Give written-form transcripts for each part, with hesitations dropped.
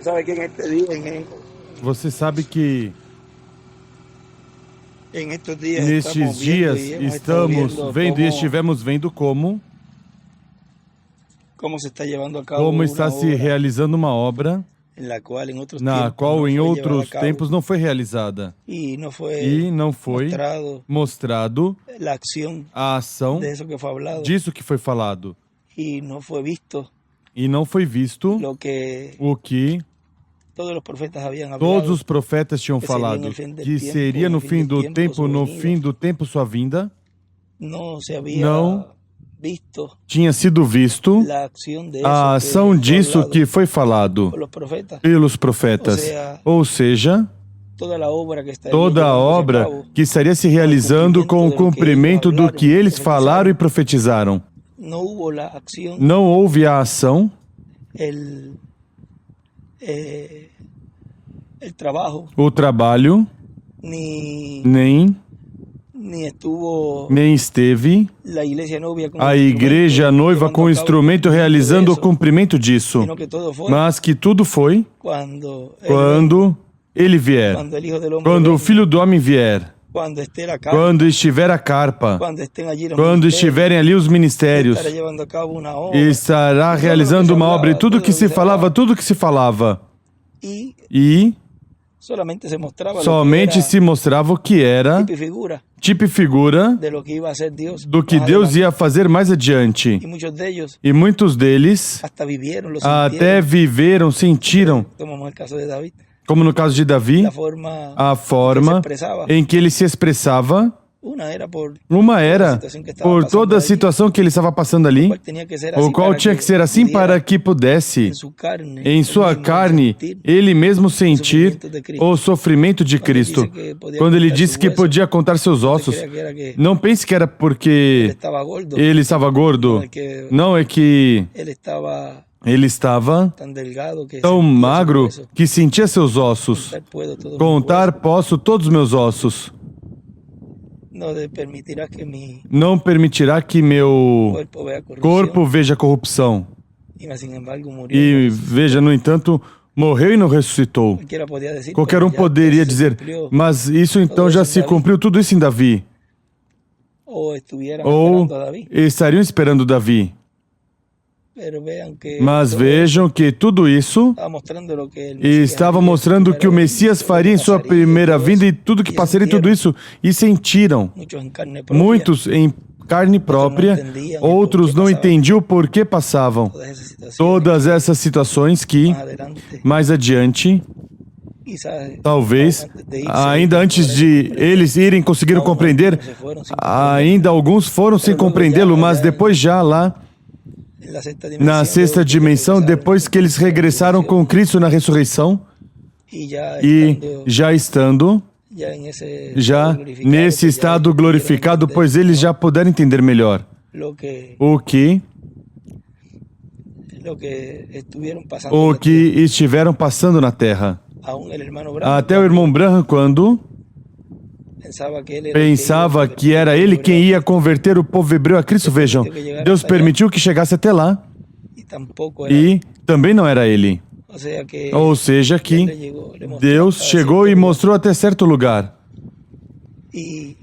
Sabe que Você sabe que estes dias nestes dias estamos vendo e estivemos vendo como se está levando a cabo como está uma se obra realizando uma obra na qual em em outros tempos não foi realizada e não e não foi mostrado a ação disso que foi falado e não foi visto e não foi visto o que todos os profetas tinham falado, que seria no fim do tempo sua vinda. Não se Não havia visto tinha sido visto a ação disso que foi falado pelos profetas. Ou seja, toda a obra que estaria se realizando com o cumprimento do que eles falaram e profetizaram. Não houve a ação, o trabalho, nem esteve a igreja noiva com o instrumento realizando o cumprimento disso, mas que tudo foi quando ele vier, quando o Filho do Homem vier, quando estiver a carpa, quando estiverem ali os ministérios, estará realizando uma obra, e tudo que se falava, e somente se mostrava o que era tipo e figura do que Deus ia fazer mais adiante. E muitos deles até viveram, sentiram, como no caso de Davi, a forma em que ele se expressava. Uma era por toda a situação que ele estava passando ali, o qual tinha que ser assim para que pudesse, em sua carne, ele mesmo sentir o sofrimento de Cristo. Quando ele disse que podia contar seus ossos, não pense que era porque ele estava gordo. Não, é que ele estava tão magro que sentia seus ossos. Contar posso todos os meus ossos. Não permitirá que meu corpo veja corrupção. E veja, no entanto, morreu e não ressuscitou. Qualquer um poderia dizer, mas isso então já se cumpriu, tudo isso em Davi. Ou estariam esperando Davi. Mas vejam que tudo isso estava mostrando que o Messias faria em sua primeira vinda e tudo que passaria, tudo isso, e sentiram. Muitos em carne própria, outros não entendiam o porquê passavam. Todas essas situações que, mais adiante, talvez, ainda antes de eles irem conseguiram compreender, ainda alguns foram sem compreendê-lo, mas depois já lá, na sexta dimensão, depois que eles regressaram com Cristo na ressurreição e já estando nesse estado glorificado, pois eles já puderam entender melhor o que estiveram passando na Terra. Até o irmão Branham, quando pensava que era ele quem ia converter o povo hebreu a Cristo, vejam, Deus permitiu que chegasse até lá e também não era ele. Ou seja, que Deus chegou e mostrou até certo lugar e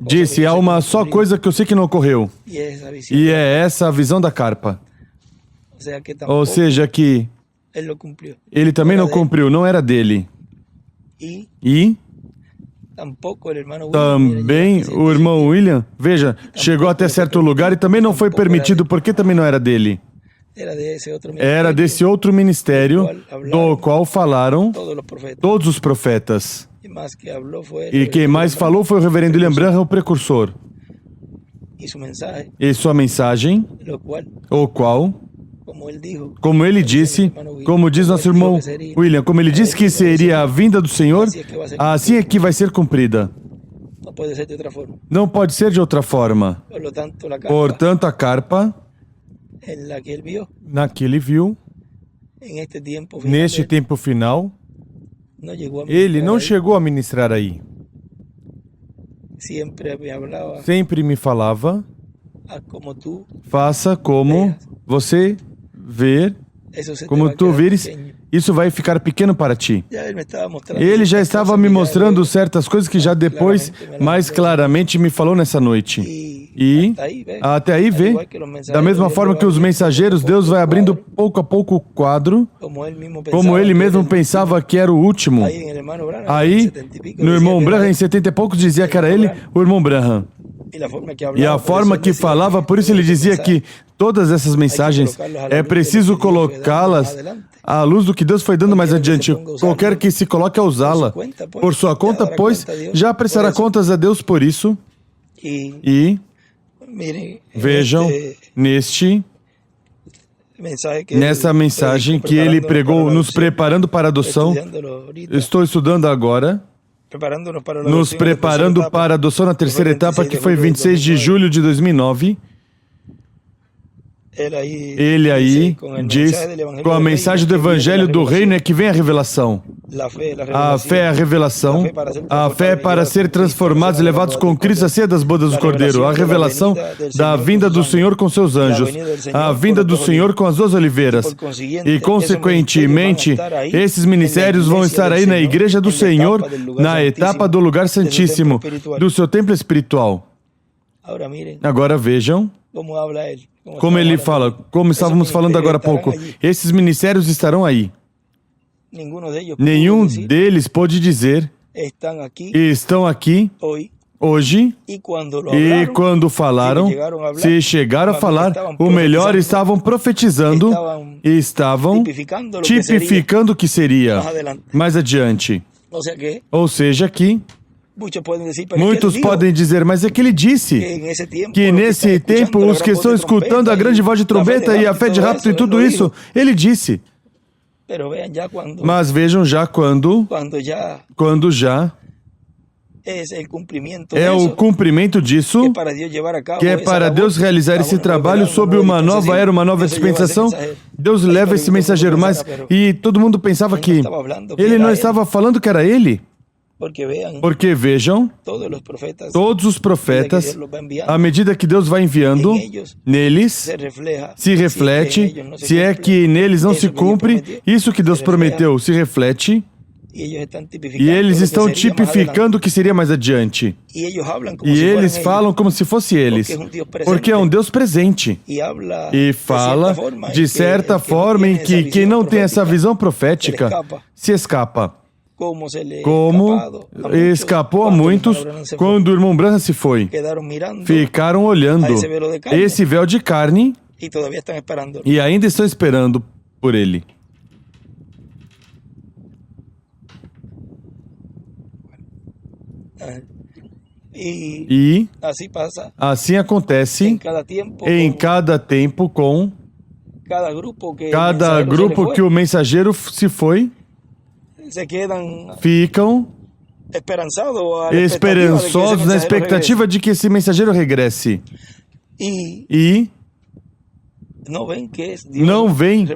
disse, há uma só coisa que eu sei que não ocorreu, e é essa a visão da carpa. Ou seja, que ele também não cumpriu, não era dele. E também o irmão William, veja, chegou até certo lugar e também não foi permitido, porque também não era dele. Era desse outro ministério do qual falaram todos os profetas. E quem mais falou foi o reverendo William Branham, o precursor. E sua mensagem, o qual, como ele disse, como diz nosso irmão William, como ele disse que seria a vinda do Senhor, assim é que vai ser cumprida. Não pode ser de outra forma. Portanto, a carpa, na que ele viu, neste tempo final, ele não chegou a ministrar aí. Sempre me falava, faça como você ver como tu vires, isso vai ficar pequeno para ti. Ele já estava me mostrando certas coisas que já depois, mais claramente, me falou nessa noite. E até aí vê, da mesma forma que os mensageiros, Deus vai abrindo pouco a pouco o quadro, como ele mesmo pensava que era o último. Aí, no irmão Branham, em 70 e poucos, dizia que era ele, o irmão Branham. E a forma que falava, por isso ele dizia que todas essas mensagens é preciso colocá-las à luz do que Deus foi dando mais adiante. Qualquer que se coloque a usá-la por sua conta, pois já prestará contas a Deus por isso. E vejam, nessa mensagem que ele pregou, nos preparando para a adoção, estou estudando agora, nos preparando para a adoção na terceira etapa, que foi 26 de julho de 2009. Ele aí diz, com a mensagem do Evangelho do Reino é que vem a revelação. A fé é a revelação. A fé é para ser transformados e levados com Cristo à ceia das bodas do Cordeiro. A revelação da vinda do Senhor com seus anjos. A vinda do Senhor com as duas oliveiras. E, consequentemente, esses ministérios vão estar aí na Igreja do Senhor, na etapa do lugar santíssimo, do seu templo espiritual. Agora vejam como ele fala, como estávamos falando agora há pouco. Esses ministérios estarão aí. Nenhum deles pode dizer, estão aqui hoje, e quando falaram, se chegaram a falar, o melhor, estavam profetizando e estavam tipificando o que seria mais adiante. Ou seja, que muitos podem dizer, mas é que ele disse que nesse tempo os que estão escutando a grande voz de trombeta e a fé de rapto e tudo isso, ele disse. Mas vejam já quando já é o cumprimento disso, que é para Deus realizar esse trabalho sob uma nova era, uma nova dispensação. Deus leva esse mensageiro, mas e todo mundo pensava que ele não estava falando que era ele. Porque vejam, todos os profetas, à medida que Deus vai enviando, neles se reflete, se é que neles não se cumpre, isso que Deus prometeu se reflete, e eles estão tipificando o que seria mais adiante. E eles falam como se fosse eles, porque é um Deus presente. E fala de certa forma em que quem não tem essa visão profética se escapa. Como escapou a muitos quando o irmão Branham se foi. Ficaram olhando esse véu de carne e ainda estão esperando por ele. E assim acontece em cada tempo com cada grupo que o mensageiro se foi. Ficam esperançosos na expectativa de que esse mensageiro regresse. E não veem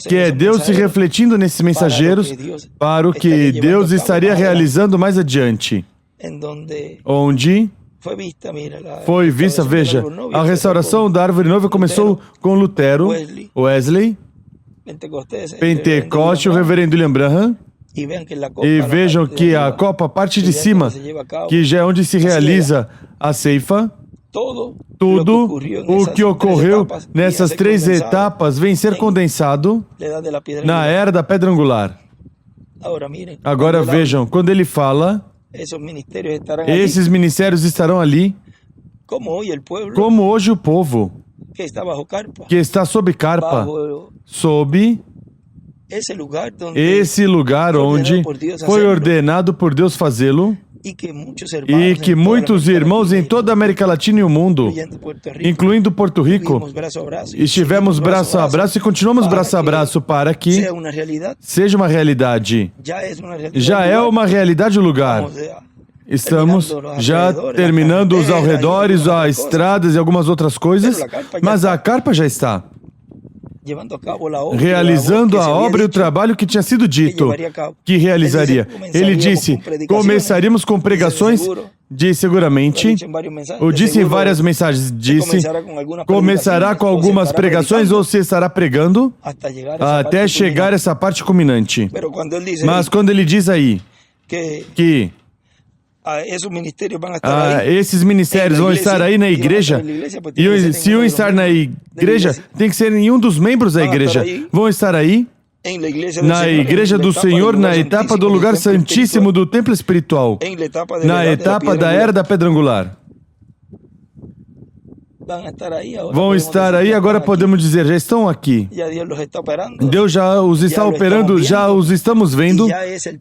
que é Deus se refletindo nesses mensageiros para o que Deus estaria realizando mais adiante. Onde foi vista, veja, a restauração da árvore nova começou com Lutero, Wesley, Pentecoste, o reverendo William Branham. E vejam que a copa, a parte de cima, que já é onde se realiza a ceifa, tudo o que ocorreu nessas três etapas vem ser condensado na era da pedra angular. Agora vejam, quando ele fala, esses ministérios estarão ali, como hoje o povo, que está sob carpa, sob esse lugar onde foi ordenado por Deus fazê-lo, e que muitos irmãos em toda a América Latina e o mundo, incluindo Porto Rico, estivemos braço a braço e continuamos braço a braço para que seja uma realidade. Já é uma realidade o lugar. Estamos já terminando os arredores, as estradas e algumas outras coisas, mas a carpa já está realizando a obra e o trabalho que tinha sido dito que realizaria. Ele disse, começaríamos com pregações Diz seguramente, ou disse em várias mensagens, disse, começará com algumas pregações ou se estará pregando até chegar essa parte culminante. Mas quando ele diz aí que esses ministérios vão estar aí na igreja, e se um estar na igreja, tem que ser em um dos membros da igreja. Vão estar aí na igreja do Senhor, na etapa do lugar santíssimo do templo espiritual, na etapa da era da pedra angular. Vão estar aí, agora podemos dizer, já estão aqui. Deus já os está operando, já os estamos vendo,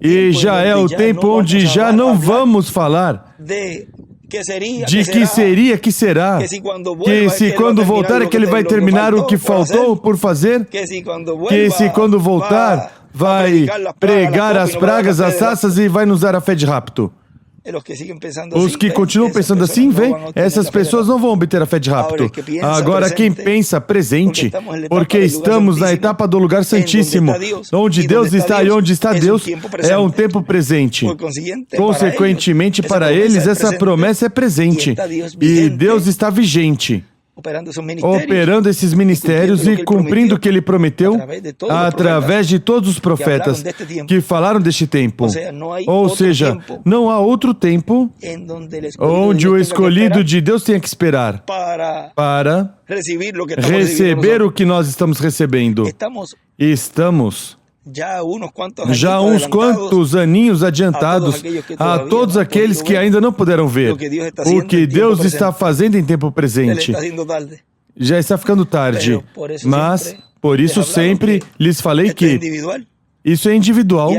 e já é o tempo onde já não vamos falar de que seria, que será, que se quando voltar é que ele vai terminar o que faltou por fazer, que se quando voltar vai pregar as pragas, as taças e vai nos dar a fé de rapto. Os que continuam pensando assim, vem, essas pessoas não vão obter a fé de rapto. Agora, quem pensa presente, porque estamos na etapa do lugar santíssimo, onde Deus está e onde está Deus, é um tempo presente. Consequentemente, para eles, essa promessa é presente. E Deus está vigente, operando esses ministérios e cumprindo o que ele prometeu através de todos os profetas que falaram deste tempo. Ou seja, não há outro tempo onde o escolhido de Deus tenha que esperar para receber o que nós estamos recebendo. Estamos já uns quantos aninhos adiantados a todos aqueles que ainda não puderam ver o que Deus está fazendo em tempo presente. Já está ficando tarde, mas por isso sempre lhes falei que isso é individual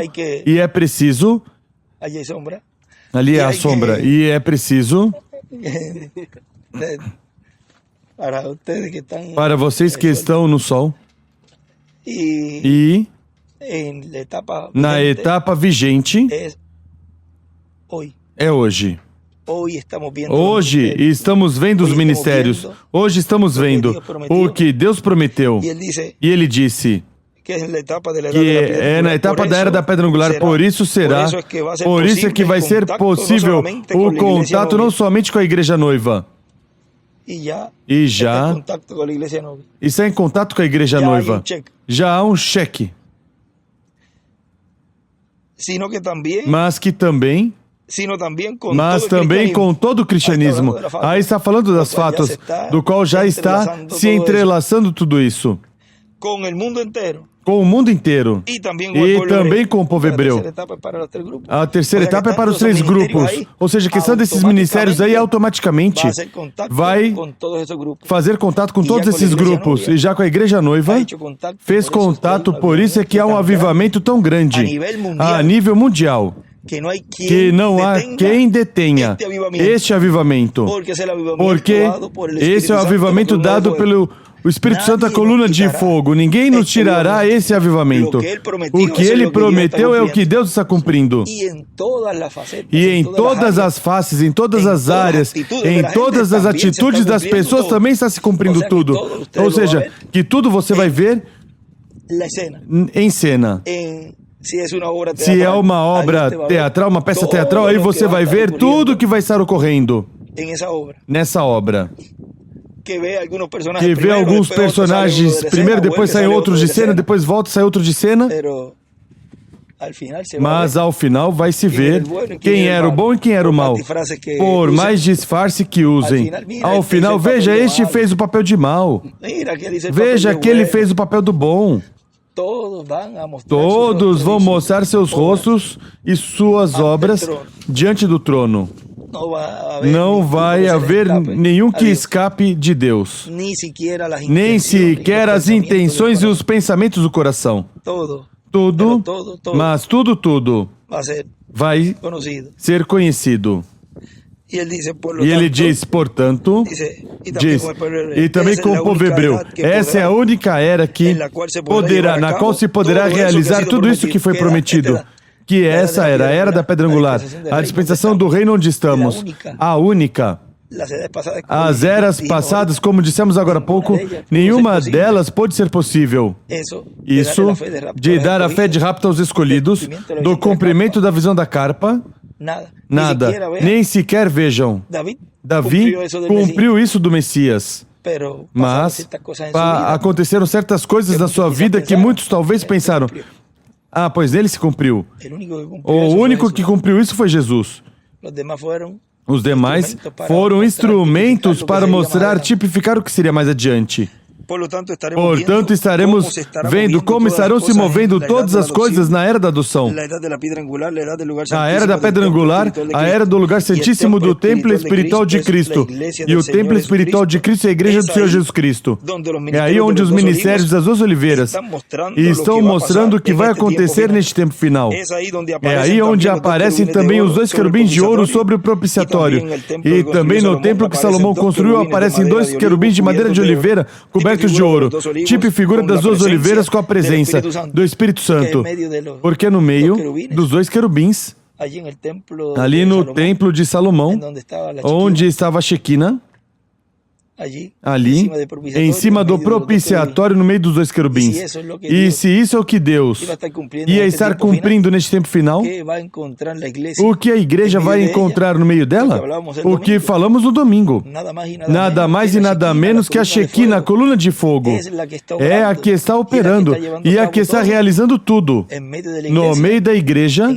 e é preciso, ali é a sombra, e é preciso para vocês que estão no sol e na etapa vigente é hoje. Hoje estamos vendo os ministérios. Hoje estamos vendo o que Deus prometeu. E ele disse que é na etapa da era da pedra angular, por isso será, por isso é que vai ser possível o contato não somente com a igreja noiva, e já está em contato com a igreja noiva. Já há um cheque. Mas também com todo o cristianismo. Aí está falando das fatos, do qual já está se entrelaçando tudo isso. Com o mundo inteiro. E também com o povo hebreu. A terceira etapa é para os três grupos. Ou seja, a questão desses ministérios aí automaticamente vai fazer contato com todos esses grupos. E já com a igreja noiva, fez contato, por isso é que há um avivamento tão grande a nível mundial. Que não há quem detenha este avivamento. Porque esse é o avivamento dado pelo Espírito Santo, a coluna de fogo. Ninguém nos tirará esse avivamento. O que ele prometeu é o que Deus está cumprindo. E em todas as faces, em todas as áreas, em todas as atitudes das pessoas também está se cumprindo tudo. Ou seja, que tudo você vai ver em cena. Se é uma obra teatral, uma peça teatral, aí você vai ver tudo que vai estar ocorrendo nessa obra. Que vê alguns personagens primeiro, depois saem outros de cena, depois volta e sai outro de cena. Mas ao final vai se ver quem era o bom e quem era o mal. Por mais disfarce que usem. Ao final, veja, este fez o papel de mal. Veja, aquele fez o papel do bom. Todos vão mostrar seus rostos e suas obras diante do trono. Não vai haver nenhum que escape de Deus. Nem sequer as intenções e os pensamentos do coração. Tudo, mas tudo vai ser conhecido. E ele diz, portanto, e também com o povo hebreu, essa é a única era na qual se poderá realizar tudo isso que foi prometido. Que essa era a era da pedra angular, a dispensação do reino onde estamos, a única. As eras passadas, como dissemos agora há pouco, nenhuma delas pôde ser possível. Isso de dar a fé de rapto aos escolhidos, do cumprimento da visão da carpa, Nada. Nem sequer vejam. Davi cumpriu isso do Messias. Mas aconteceram certas coisas na sua vida que muitos talvez pensaram, pois nele se cumpriu. O único que cumpriu isso foi Jesus. Os demais foram instrumentos para mostrar, tipificar o que seria mais adiante. Portanto, estaremos vendo como estarão se movendo todas as coisas na era da adoção. A era da pedra angular, a era do lugar santíssimo do templo espiritual de Cristo. E o templo espiritual de Cristo é a igreja do Senhor Jesus Cristo. É aí onde os ministérios das duas oliveiras estão mostrando o que vai acontecer neste tempo final. É aí onde aparecem também os dois querubins de ouro sobre o propiciatório. E também no templo que Salomão construiu aparecem dois querubins de madeira de oliveira cobertos de ouro, tipo e figura das duas oliveiras com a presença do Espírito Santo, porque no meio dos dois querubins, ali no templo de Salomão, onde estava a Shequina, ali, em cima do propiciatório, no meio dos dois querubins. E se isso é o que Deus ia estar cumprindo neste tempo final, o que a igreja vai encontrar no meio dela? O que falamos no domingo. Nada mais e nada menos que a Shequina, a coluna de fogo. É a que está operando e a que está realizando tudo no meio da igreja,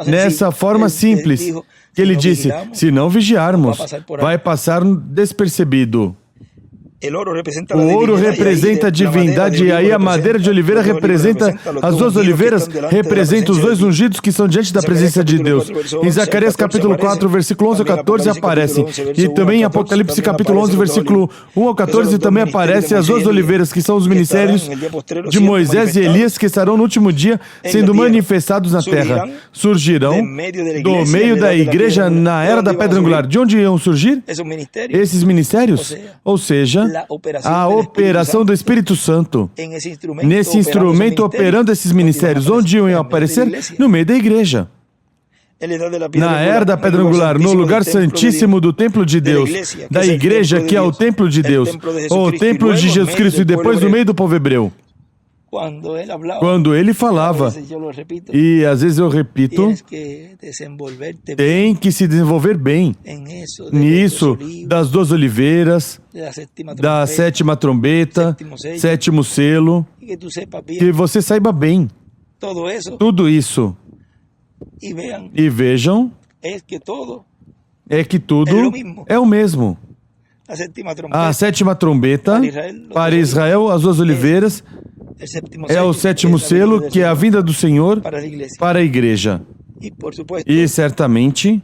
nessa forma simples, que ele disse, se não vigiarmos, vai passar despercebido. O ouro representa a divindade e aí a madeira de oliveira representa as duas oliveiras, representa os dois ungidos que são diante da presença de Deus. Em Zacarias capítulo 4, versículo 11 ao 14 aparece. E também em Apocalipse capítulo 11, versículo 1 ao 14 também aparece as duas oliveiras que são os ministérios de Moisés e Elias que estarão no último dia sendo manifestados na terra. Surgirão do meio da igreja na era da pedra angular. De onde iam surgir? Esses ministérios? Ou seja, a operação do Espírito Santo nesse instrumento operando esses ministérios. Onde iam aparecer? No meio da igreja. Na era da pedra angular, no lugar santíssimo do templo de Deus, da igreja que é o templo de Deus, ou o templo de Jesus Cristo, e depois no meio do povo hebreu. Quando ele falava, e às vezes eu repito, tem que se desenvolver bem nisso, das duas oliveiras, da sétima trombeta, sétimo selo, que você saiba bem tudo isso. E vejam, é que tudo é o mesmo. A sétima trombeta, para Israel, as duas oliveiras, é o sétimo selo, que é a vinda do Senhor para a igreja. E certamente,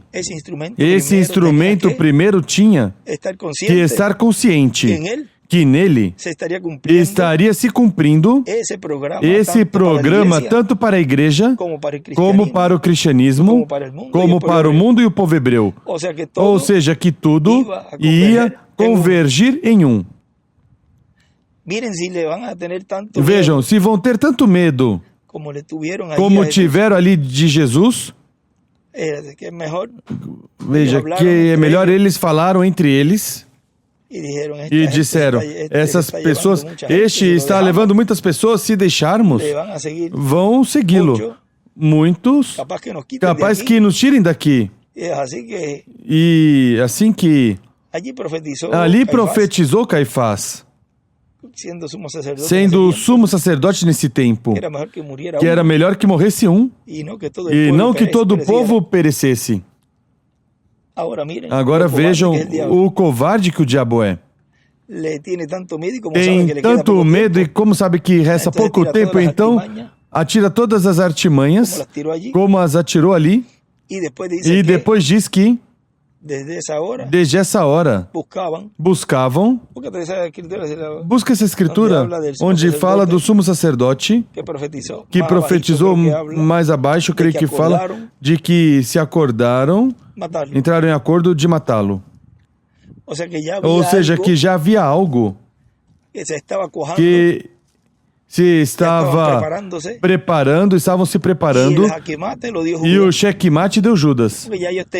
esse instrumento primeiro tinha que estar consciente que nele estaria se cumprindo esse programa tanto para a igreja, como para o cristianismo, como para o mundo e o povo hebreu. Ou seja, que tudo ia convergir em um. Vejam, se vão ter tanto medo como tiveram ali de Jesus, veja que é melhor, eles falaram entre eles e disseram, essas pessoas, este está levando muitas pessoas, se deixarmos, vão segui-lo. Muitos, capaz que nos tirem daqui. E assim que ali profetizou Caifás, sendo o sumo sacerdote nesse tempo, que era melhor que morresse um, e não que todo o povo perecesse. Agora vejam o covarde que o diabo é. Tem tanto medo e como sabe que resta pouco tempo, então atira todas as artimanhas, como as atirou ali, e depois diz que desde essa hora buscavam. Busca essa escritura onde fala do sumo sacerdote que profetizou mais abaixo, creio que fala de que se acordaram, entraram em acordo de matá-lo. Ou seja, que já havia algo que se estava preparando, estavam se preparando, e o checkmate deu Judas.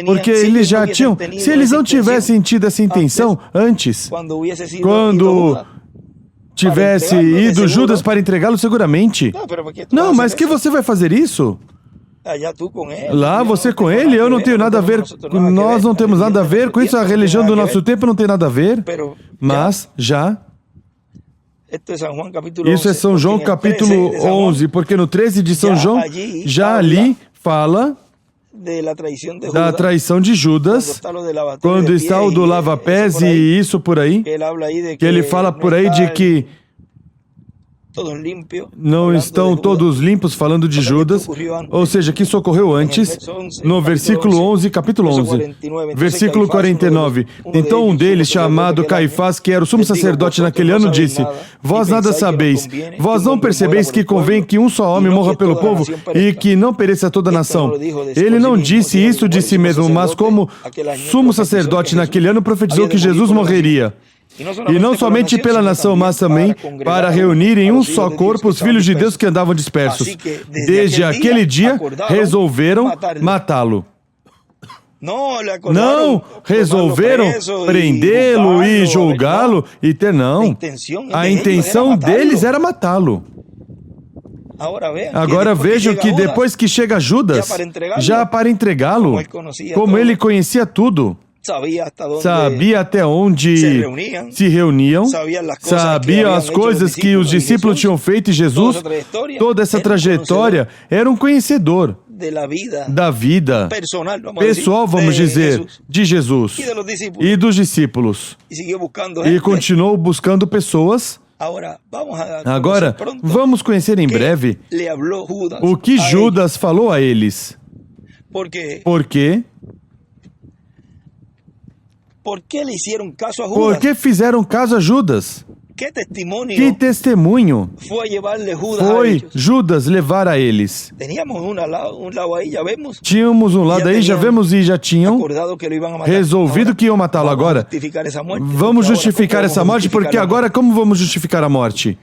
Porque eles já tinham, se eles não tivessem tido essa intenção antes, quando tivesse ido Judas para entregá-lo seguramente. Não, mas que você vai fazer isso? Lá você com ele, eu não tenho nada a ver, nós não temos nada a ver com isso, a religião do nosso tempo não tem nada a ver, mas já... Isso é São João capítulo 11, porque no 13 de São João, já ali fala da traição de Judas, quando está o do lava-pés e isso por aí, que ele fala por aí de que não estão todos limpos, falando de Judas, ou seja, que isso ocorreu antes, no versículo 11, capítulo 11, versículo 49. Então um deles, chamado Caifás, que era o sumo sacerdote naquele ano, disse: Vós nada sabeis, vós não percebeis que convém que um só homem morra pelo povo e que não pereça toda a nação. Ele não disse isso de si mesmo, mas como sumo sacerdote naquele ano profetizou que Jesus morreria. E não somente pela nação, mas também para reunir em um só corpo os filhos de Deus que andavam dispersos. Desde aquele dia, resolveram matá-lo. Não resolveram prendê-lo e julgá-lo e ter, não. A intenção deles era matá-lo. Agora vejam que depois que chega Judas, já para entregá-lo, como ele conhecia tudo, sabia até onde se reuniam, sabia as coisas que os discípulos tinham feito e Jesus, toda essa trajetória, era um conhecedor da vida pessoal, vamos dizer, de Jesus e dos discípulos. E continuou buscando pessoas. Agora, vamos conhecer em breve o que Judas falou a eles. Por quê? Por que fizeram caso a Judas? Que testemunho foi Judas levar a eles? Tínhamos um lado aí, já vemos, e já tinham resolvido que iam matá-lo. Agora, vamos justificar essa morte, porque agora como vamos justificar a morte?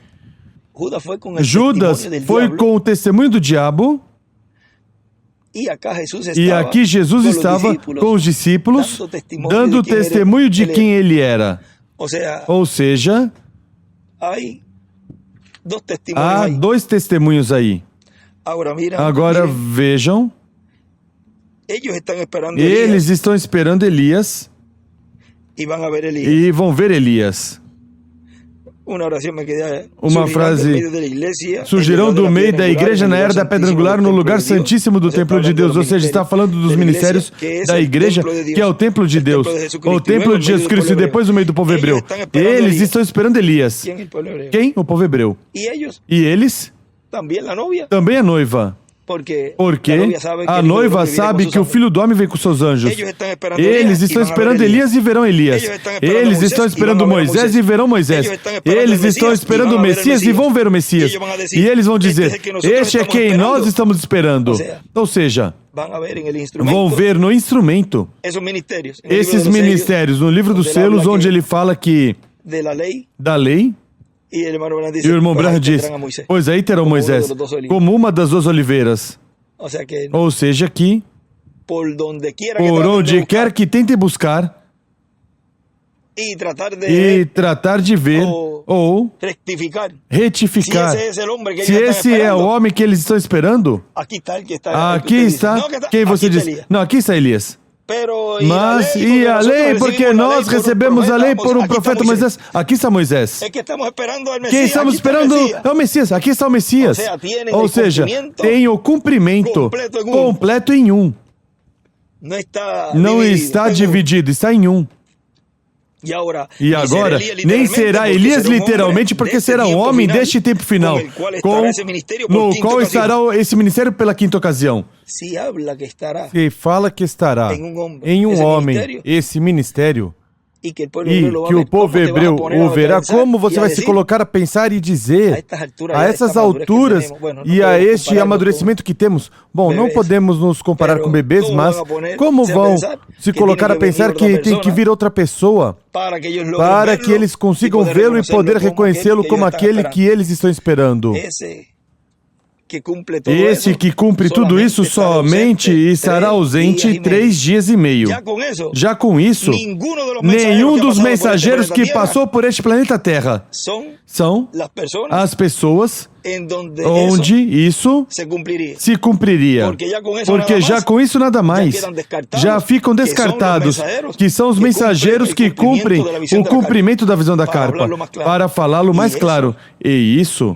Judas foi com o testemunho do diabo. E aqui Jesus estava com os discípulos, dando testemunho de quem ele era. Ou seja, há dois testemunhos aí. Agora vejam, eles estão esperando Elias e vão ver Elias. Uma frase: surgirão do meio da igreja na era da pedra angular no lugar santíssimo do templo de Deus. Ou seja, está falando dos ministérios da igreja, que é o templo de Deus, o templo de Jesus Cristo, e depois o meio do povo hebreu. Eles estão esperando Elias. Quem? O povo hebreu. E eles? Também a noiva. Porque a noiva sabe que o Filho do Homem vem com seus anjos. Eles estão esperando Elias e verão Elias. Eles estão esperando Moisés e verão Moisés. Eles estão esperando o Messias e vão ver o Messias. E eles vão dizer: este é quem nós estamos esperando. Ou seja, vão ver no instrumento esses ministérios, no livro dos selos, onde ele fala que da lei. E o irmão Branham diz: pois aí terão Moisés como uma das duas oliveiras. Ou seja, que por onde quer que tente buscar e tratar de ver ou retificar, se esse é o homem que eles estão esperando, aqui está quem você diz. Não, aqui está Elias. Mas, e a lei, porque nós recebemos a lei por um profeta Moisés. Aqui está Moisés. Quem estamos esperando é o Messias. Aqui está o Messias. Ou seja, tem o cumprimento completo em um. Não está dividido, está em um. E agora, nem será Elias literalmente, porque será um homem deste tempo final, no qual estará esse ministério pela quinta ocasião. Se fala que estará em um homem esse ministério, e que o povo hebreu o verá. Como você vai se colocar a pensar e dizer, a essas alturas e a este amadurecimento que temos? Bom, não podemos nos comparar com bebês, mas como vão se colocar a pensar que tem que vir outra pessoa para que eles consigam vê-lo e poder reconhecê-lo como aquele que eles estão esperando? Esse que cumpre tudo isso somente estará ausente 3 dias e meio. Já com isso, nenhum dos mensageiros que passou por este planeta Terra são as pessoas onde isso se cumpriria. Porque já com isso nada mais, já ficam descartados, que são os mensageiros que cumprem o cumprimento da visão da carpa, para falá-lo mais claro. E isso,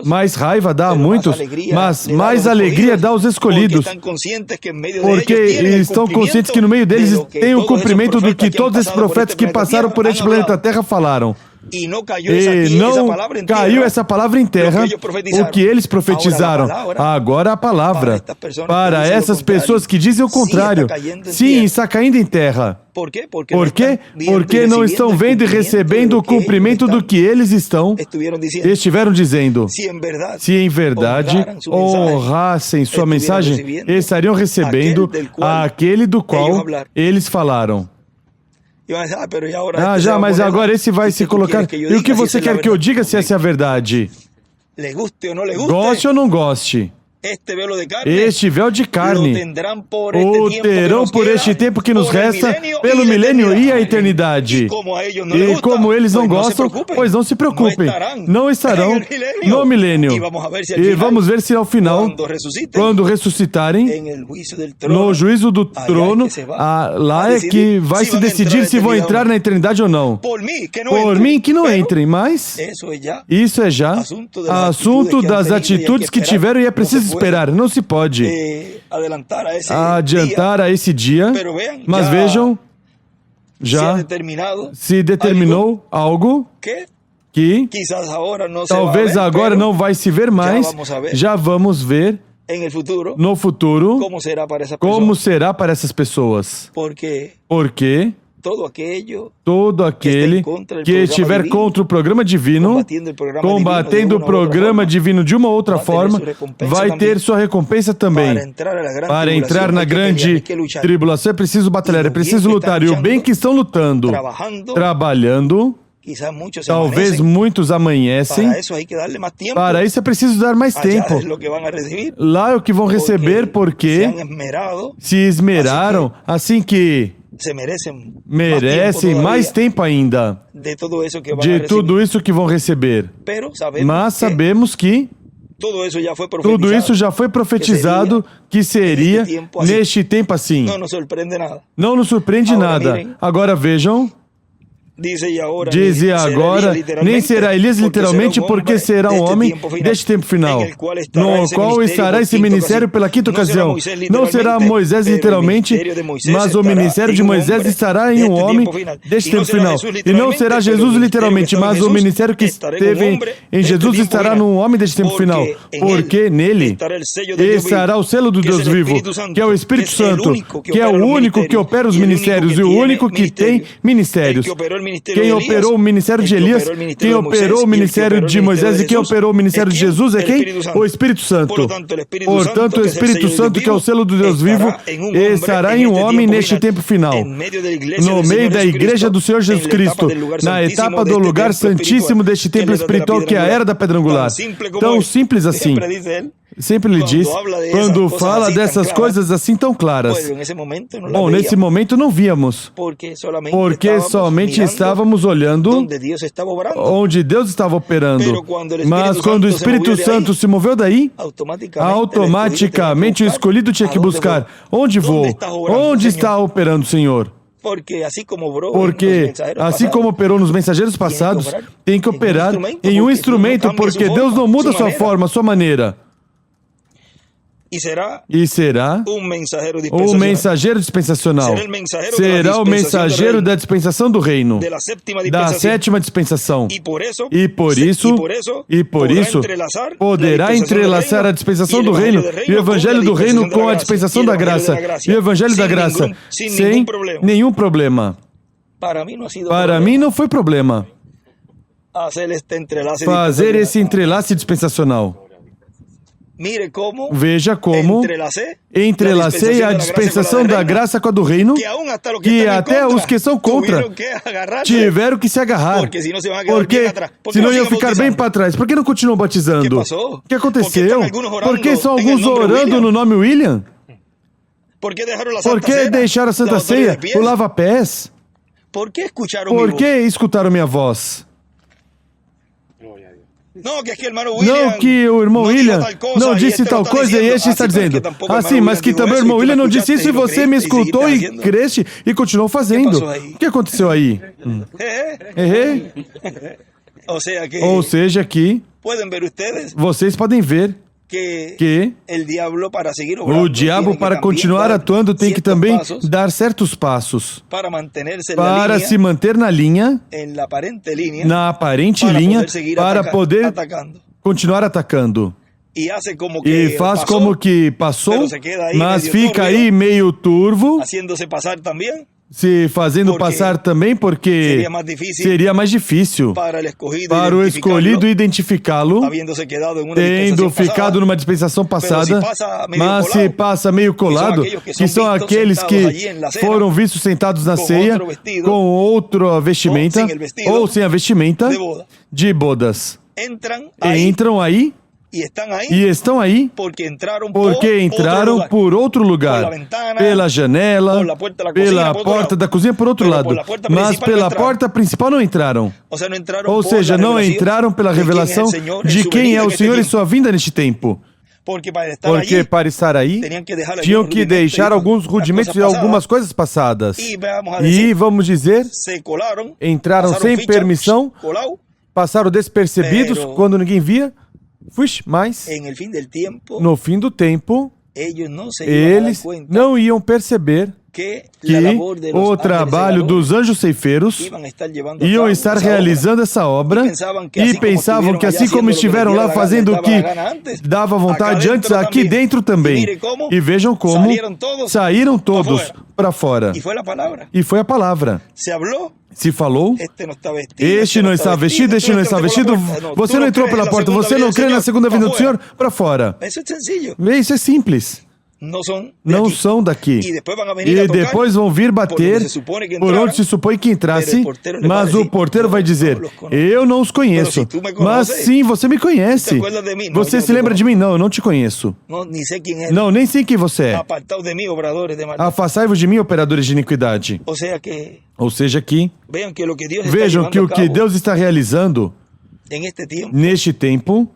mais raiva dá a muitos, mas mais alegria dá aos escolhidos, porque estão conscientes que no meio deles tem o cumprimento do que todos esses profetas que passaram por este planeta Terra falaram. E não caiu essa palavra em terra, o que eles profetizaram. Agora a palavra, para essas pessoas que dizem o contrário, sim, está caindo em terra. Por quê? Porque não estão vendo e recebendo o cumprimento do que eles estiveram dizendo. Se em verdade honrassem sua mensagem, estariam recebendo aquele do qual eles falaram. Mas agora esse vai se colocar. E o que você quer que eu diga se essa é a verdade? Goste ou não goste? Este véu de carne o terão por este tempo que nos resta, pelo milênio e a eternidade. E como eles não gostam, pois não se preocupem, não estarão no milênio. E vamos ver se ao final, quando ressuscitarem, no juízo do trono, lá é que vai se decidir se vão entrar na eternidade ou não. Por mim, que não entrem, mas isso é já assunto das atitudes que tiveram e é preciso esperar, não se pode adiantar a esse dia, mas vejam, já se determinou algo que talvez agora não vai se ver mais, já vamos ver no futuro como será para essas pessoas. Porque todo aquele que estiver contra o programa divino, combatendo o programa divino de uma outra forma, vai ter sua recompensa também. Para entrar na grande tribulação é preciso batalhar, é preciso lutar. E o bem que estão lutando, trabalhando, talvez muitos amanhecem. Para isso é preciso dar mais tempo. Lá é o que vão receber porque se esmeraram, assim que merecem mais tempo ainda de tudo isso que vão receber. Mas sabemos que tudo isso já foi profetizado que seria neste tempo assim. Não nos surpreende nada. Agora vejam. Diz e agora, nem será Elias literalmente, porque será um homem deste tempo final, no qual estará esse ministério pela quinta ocasião. Não será Moisés literalmente, mas o ministério de Moisés estará em um homem deste tempo final. E não será Jesus literalmente, mas o ministério que esteve em Jesus estará num homem deste tempo final, porque nele estará o selo do Deus vivo, que é o Espírito Santo, que é o único que opera os ministérios e o único que tem ministérios. Quem operou o ministério de Elias, quem operou o ministério de Moisés e quem operou o ministério de Jesus é quem? O Espírito Santo. Portanto, o Espírito Santo, que é o selo do Deus vivo, estará em um homem neste tempo final, no meio da igreja do Senhor Jesus Cristo, na etapa do lugar santíssimo deste templo espiritual que é a era da pedra angular. Tão simples assim. Sempre lhe diz, quando fala dessas coisas assim tão claras. Bom, nesse momento não víamos, porque somente estávamos olhando onde Deus estava operando. Mas quando o Espírito Santo se moveu daí, automaticamente o escolhido tinha que buscar: onde vou? Onde está operando o Senhor? Porque assim como operou nos mensageiros passados, tem que operar em um instrumento, porque Deus não muda sua forma, sua maneira. E será o mensageiro dispensacional. Será o mensageiro da dispensação do reino, da sétima dispensação. E por isso, poderá entrelaçar a dispensação do reino e o evangelho do reino com a dispensação da graça e o evangelho da graça, sem nenhum problema. Para mim não foi problema fazer esse entrelace dispensacional. Veja como entrelacei a dispensação da graça com a do reino, que até os que são contra tiveram que se agarrar, porque senão iam ficar bem para trás. Por que não continuam batizando? O que aconteceu? Por que são alguns orando no nome William? Por que deixaram a Santa Ceia, o lava-pés? Por que escutaram minha voz? Não que o irmão William não disse tal coisa e este está dizendo. Ah, sim, mas que também o irmão William não disse isso e você me escutou e creste e continuou fazendo. O que aconteceu aí? Ou seja, que vocês podem ver que o diabo, para continuar atuando, tem que também dar certos passos para se manter na linha, na aparente linha, para poder continuar atacando. E faz como que passou, mas fica aí meio turvo, se fazendo passar também, porque seria mais difícil para o escolhido identificá-lo, tendo ficado numa dispensação passada, mas se passa meio colado, que são aqueles que foram vistos sentados na ceia com outra vestimenta, ou sem a vestimenta de bodas. Entram aí e estão aí porque entraram por outro lugar, pela janela, pela porta da cozinha, por outro lado, mas pela porta principal não entraram. Ou seja, não entraram pela revelação de quem é o Senhor e sua vinda neste tempo. Porque para estar aí, tinham que deixar alguns rudimentos e algumas coisas passadas. E, vamos dizer, entraram sem permissão, passaram despercebidos quando ninguém via. Mas, no fim do tempo, eles não iam perceber que o trabalho dos anjos ceifeiros iam estar realizando essa obra e pensavam que assim como estiveram lá fazendo o que dava vontade antes, aqui dentro também. E vejam como saíram todos para fora. E foi a palavra. Se falou, este não está vestido, este não está vestido, você não entrou pela porta, você não crê na segunda vinda do Senhor, para fora. Isso é simples. Não são daqui. E depois vão vir bater por onde se supõe que entrasse, mas o porteiro vai dizer, eu não os conheço. Mas sim, você me conhece. Você se lembra de mim? Não, eu não te conheço. Não, nem sei quem você é. Afastai-vos de mim, operadores de iniquidade. Ou seja que, vejam que o que Deus está realizando neste tempo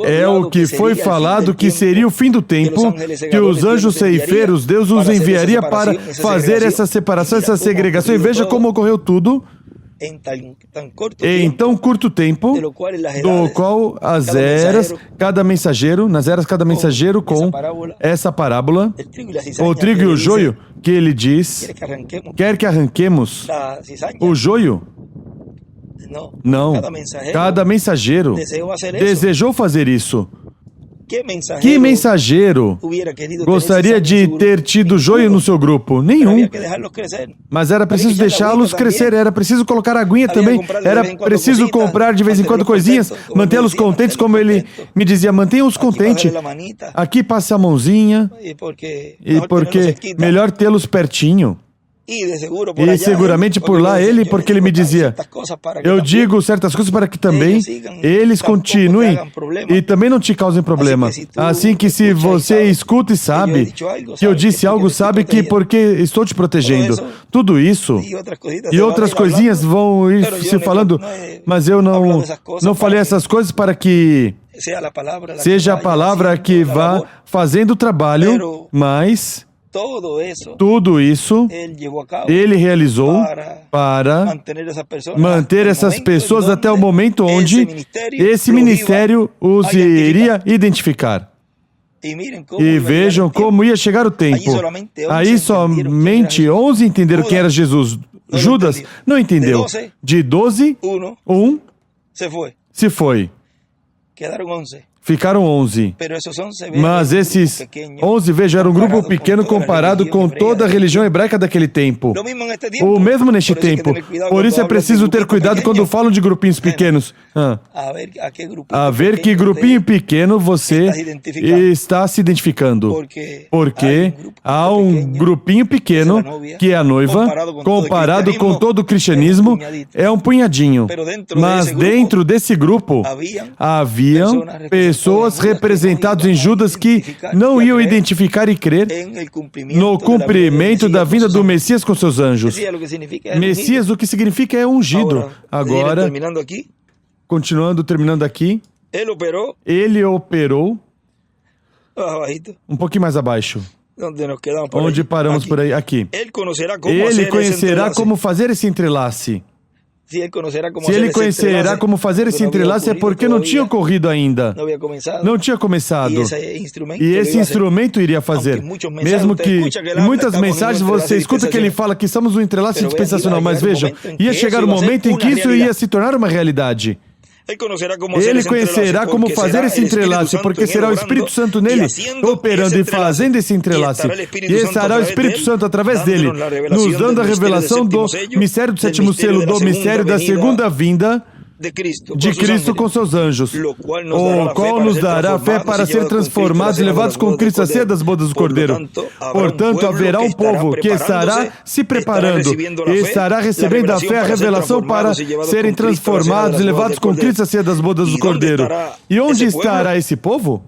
é o que foi falado que seria o fim do tempo, que os anjos ceifeiros, Deus os enviaria para fazer essa separação, essa segregação. E veja como ocorreu tudo em tão curto tempo, do qual as eras, cada mensageiro com essa parábola, o trigo e o joio, que ele diz, quer que arranquemos o joio? Não. Cada mensageiro desejou fazer isso. Que mensageiro gostaria de ter tido joio no seu grupo? Nenhum. Mas era preciso deixá-los crescer, era preciso colocar aguinha também, era preciso comprar de vez em quando coisinhas, mantê-los contentes, como ele me dizia, mantenha-os contentes. Aqui passa a mãozinha, e porque melhor tê-los pertinho. E seguramente por lá porque ele me dizia, eu digo certas coisas para que também eles continuem e também não te causem problema. Assim que se você escuta e sabe que eu disse algo, sabe que porque estou te protegendo. Tudo isso e outras coisinhas vão ir se falando, mas eu não falei essas coisas para que seja a palavra que vá fazendo o trabalho, mas tudo isso ele realizou para manter essas pessoas até o momento onde esse ministério os iria identificar. E vejam como ia chegar o tempo. Aí somente 11 entenderam quem era Jesus. Judas não entendeu. De 12, um se foi. Ficaram 11. Mas esses 11, veja, era um grupo pequeno comparado com toda a religião hebraica daquele tempo. O mesmo neste tempo. Por isso é preciso ter cuidado quando falam de grupinhos pequenos. A ver que grupinho pequeno você está se identificando. Porque há um grupinho pequeno, que é a noiva, comparado com todo o cristianismo, é um punhadinho. Mas dentro desse grupo, haviam pessoas representadas em Judas que não iam identificar e crer no cumprimento da vinda do Messias com seus anjos. Messias, o que significa é ungido. Agora, continuando, terminando aqui. Ele operou um pouquinho mais abaixo. Onde paramos por aí? Aqui. Ele conhecerá como fazer esse entrelace. Se ele conhecerá como fazer esse entrelace é porque não tinha ocorrido ainda. Não tinha começado. E esse instrumento iria fazer. Mesmo que em muitas mensagens você escuta que ele fala que estamos no entrelace dispensacional, mas vejam, ia chegar um momento em que isso ia se tornar uma realidade. Ele conhecerá como fazer esse entrelace, porque será o Espírito Santo nele, operando e fazendo esse entrelace. E estará o Espírito Santo através dele, nos dando a revelação do mistério do sétimo selo, do mistério da segunda vinda de Cristo com seus anjos, o qual nos dará fé para ser transformados e levados com Cristo à ceia das bodas do Cordeiro. Portanto, haverá um povo que estará se preparando e estará recebendo a fé, a revelação para serem transformados e levados com Cristo à ceia das bodas do Cordeiro. E onde estará esse povo?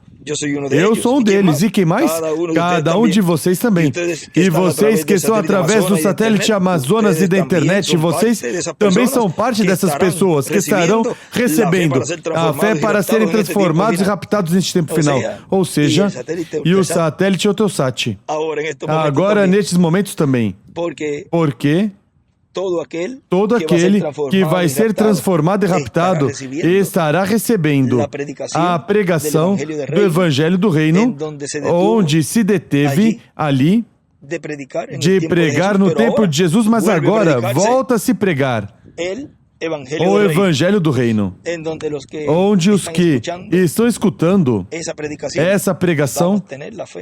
Eu sou um deles. E quem mais? Cada um de vocês também. E vocês que estão através do satélite Amazonas e da internet, vocês também são parte dessas pessoas que estarão recebendo a fé para serem transformados e raptados neste tempo final. Ou seja, e o satélite Eutelsat. Agora, nestes momentos também. Porque todo aquele que vai ser transformado e raptado estará recebendo a pregação do Evangelho do Reino, onde se deteve ali de pregar no tempo de Jesus, mas agora volta a se pregar o Evangelho do Reino, onde os que estão escutando essa pregação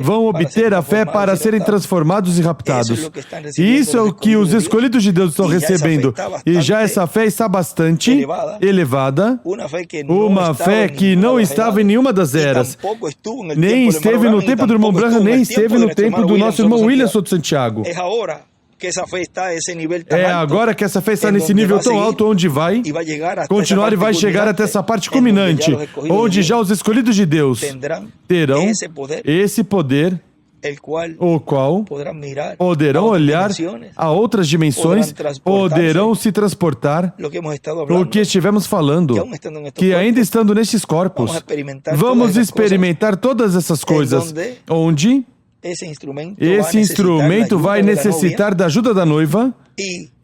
vão obter a fé para serem transformados e raptados. E isso é o que os escolhidos de Deus estão recebendo. E já essa fé está bastante elevada, uma fé que não estava em nenhuma das eras, nem esteve no tempo do irmão Branham, nem esteve no tempo do nosso irmão William Soto Santiago. É agora que essa fé está nesse nível tão alto, onde vai continuar e vai chegar até essa parte culminante, onde já os escolhidos de Deus terão esse poder, o qual poderão olhar a outras dimensões, poderão se transportar o que estivemos falando, que ainda estando nestes corpos, vamos experimentar todas essas coisas, onde esse instrumento vai necessitar da ajuda da noiva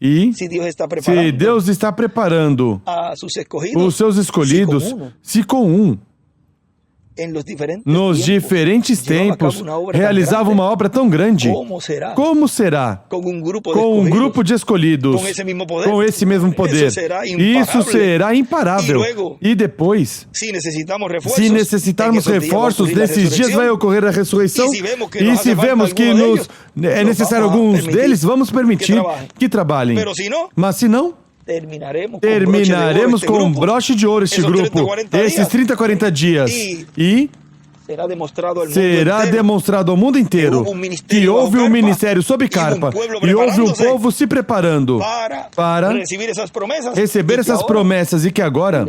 e, se Deus está preparando os seus escolhidos, se com um, nos diferentes tempos, realizava uma obra tão grande, como será com um grupo de escolhidos, com esse mesmo poder? Isso será imparável. E depois, se necessitarmos reforços, nesses dias vai ocorrer a ressurreição, e se vemos que é necessário alguns deles, vamos permitir que trabalhem. Mas se não, terminaremos com um broche de ouro este grupo, esses 30, 40 dias. E será demonstrado ao mundo inteiro que houve um ministério sob carpa e houve um povo se preparando para receber essas promessas e que agora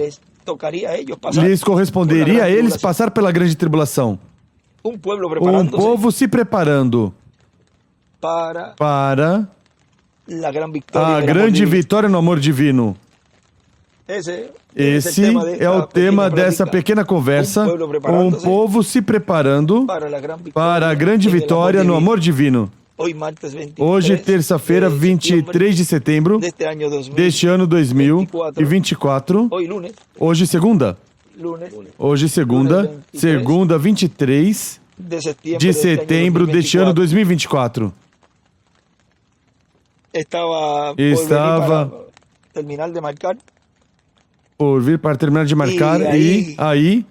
lhes corresponderia a eles passar pela grande tribulação. Um povo se preparando para a grande vitória no amor divino. Esse é o tema dessa pequena conversa, um povo se preparando para a grande vitória no amor divino. Hoje, terça-feira, 23 de setembro deste ano 2024. Hoje, segunda. Segunda, 23 de setembro deste ano 2024. Estava por vir para terminar de marcar e aí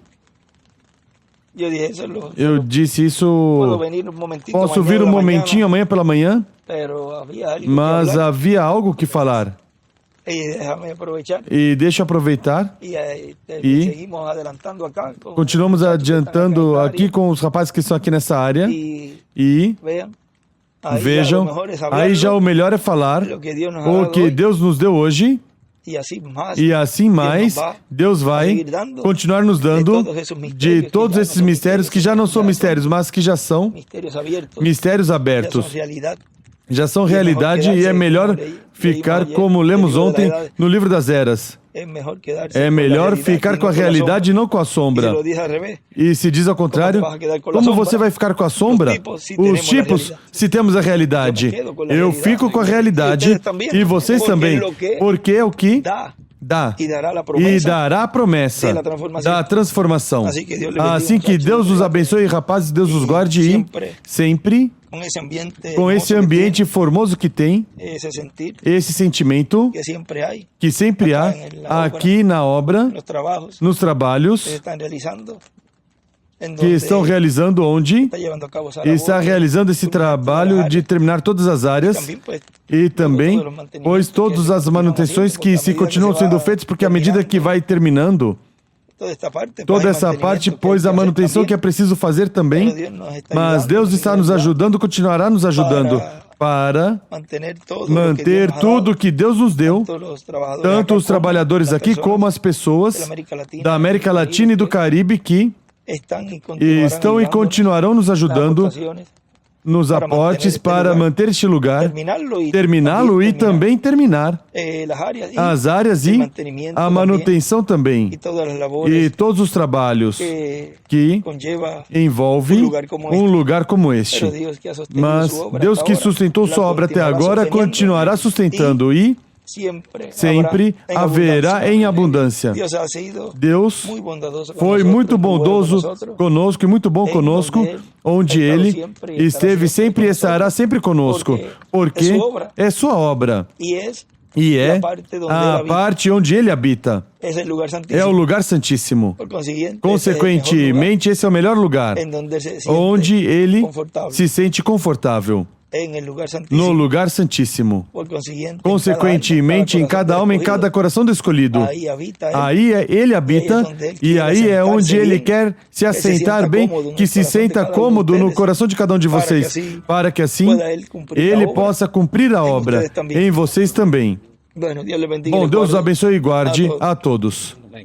eu disse isso, posso vir um momentinho amanhã pela manhã, mas havia algo que falar. E deixa eu aproveitar e continuamos adiantando aqui com os rapazes que estão aqui nessa área e vejam, aí já o melhor é falar o que Deus nos deu hoje, e assim mais, Deus vai continuar nos dando de todos esses mistérios que já não são mistérios, mas que já são mistérios abertos. Já são realidade e é melhor ficar como lemos ontem no livro das eras. É melhor ficar com a realidade e não com a sombra. E se diz ao contrário, como você vai ficar com a sombra? Os tipos, se temos a realidade. Eu fico com a realidade e vocês também, porque é o que dá e dará a promessa da transformação. Assim que Deus os abençoe, rapazes, Deus os guarde e sempre com esse ambiente formoso que tem, esse sentimento que sempre há aqui na obra, nos trabalhos que estão realizando onde está realizando esse trabalho de terminar todas as áreas e também, pois todas as manutenções que se continuam sendo feitas, porque à medida que vai terminando toda essa parte, pois a manutenção que é preciso fazer também, mas Deus está nos ajudando, continuará nos ajudando para manter tudo que Deus nos deu, tanto os trabalhadores aqui como as pessoas da América Latina e do Caribe que estão e continuarão nos ajudando nos aportes para manter este lugar, terminá-lo e também terminar as áreas e a manutenção também, e todos os trabalhos que envolvem um lugar como este. Mas Deus que sustentou sua obra até agora continuará sustentando e sempre haverá em abundância. Deus foi muito bondoso conosco e muito bom conosco, onde Ele esteve sempre e estará sempre conosco, porque é sua obra e é a parte onde Ele habita. É o lugar santíssimo. Consequentemente, esse é o melhor lugar, onde Ele se sente confortável. No lugar santíssimo. Consequentemente, em cada alma, em cada coração do escolhido. Aí Ele habita e aí é onde Ele quer se assentar bem, que se senta cômodo no coração de cada um de vocês, para que assim Ele possa cumprir a obra em vocês também. Bom, Deus os abençoe e guarde a todos.